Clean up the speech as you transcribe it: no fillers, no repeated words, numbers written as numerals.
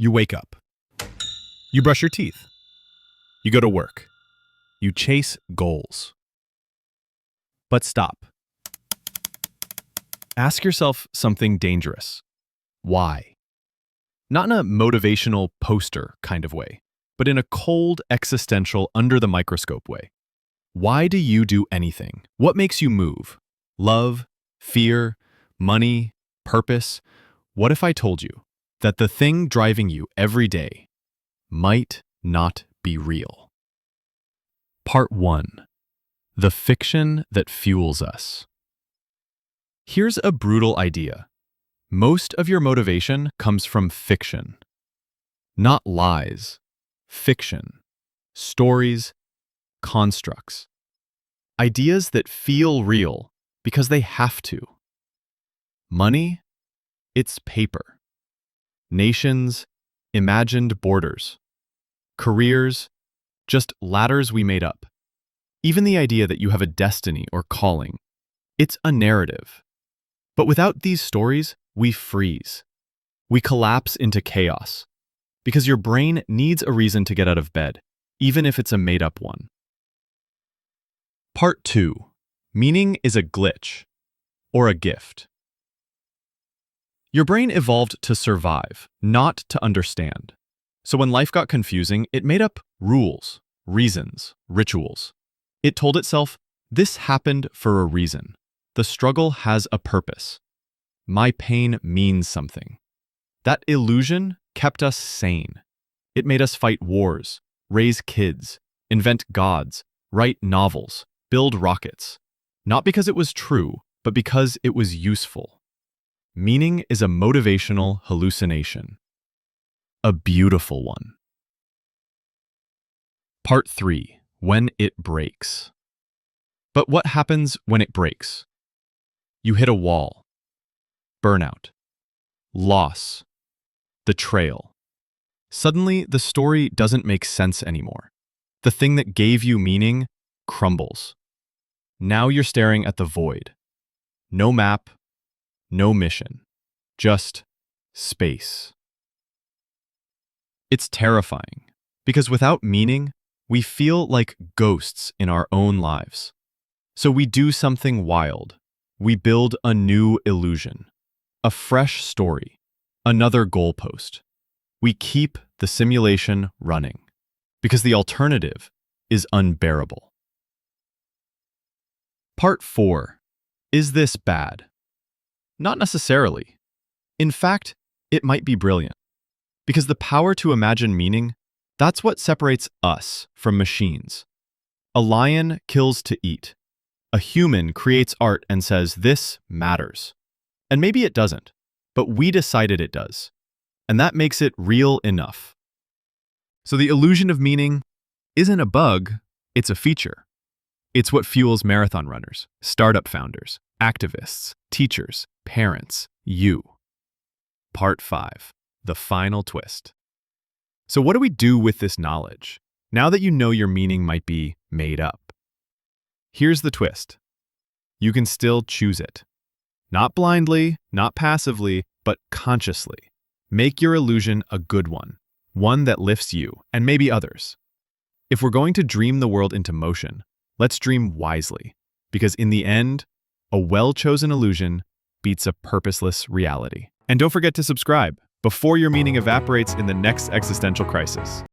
You wake up. You brush your teeth. You go to work. You chase goals. But stop. Ask yourself something dangerous. Why? Not in a motivational poster kind of way, but in a cold, existential, under-the-microscope way. Why do you do anything? What makes you move? Love, fear, money, purpose? What if I told you that the thing driving you every day might not be real? Part 1. The fiction that fuels us. Here's a brutal idea. Most of your motivation comes from fiction. Not lies. Fiction. Stories. Constructs. Ideas that feel real because they have to. Money? It's paper. Nations? Imagined borders. Careers? Just ladders we made up. Even the idea that you have a destiny or calling, it's a narrative. But without these stories, we freeze. We collapse into chaos. Because your brain needs a reason to get out of bed, even if it's a made-up one. Part 2. Meaning is a glitch, or a gift. Your brain evolved to survive, not to understand. So when life got confusing, it made up rules, reasons, rituals. It told itself, this happened for a reason. The struggle has a purpose. My pain means something. That illusion kept us sane. It made us fight wars, raise kids, invent gods, write novels, build rockets. Not because it was true, but because it was useful. Meaning is a motivational hallucination. A beautiful one. Part 3. When it breaks. But what happens when it breaks? You hit a wall. Burnout. Loss. Betrayal. Suddenly, the story doesn't make sense anymore. The thing that gave you meaning crumbles. Now you're staring at the void. No map, no mission, just space. It's terrifying, because without meaning, we feel like ghosts in our own lives. So we do something wild. We build a new illusion, a fresh story, another goalpost. We keep the simulation running, because the alternative is unbearable. Part 4. Is this bad? Not necessarily. In fact, it might be brilliant. Because the power to imagine meaning, that's what separates us from machines. A lion kills to eat. A human creates art and says, this matters. And maybe it doesn't, but we decided it does. And that makes it real enough. So the illusion of meaning isn't a bug, it's a feature. It's what fuels marathon runners, startup founders, activists, teachers, parents, you. Part 5. The final twist. So what do we do with this knowledge, now that you know your meaning might be made up? Here's the twist. You can still choose it. Not blindly, not passively, but consciously. Make your illusion a good one that lifts you and maybe others. If we're going to dream the world into motion, let's dream wisely, because in the end, a well-chosen illusion beats a purposeless reality. And don't forget to subscribe before your meaning evaporates in the next existential crisis.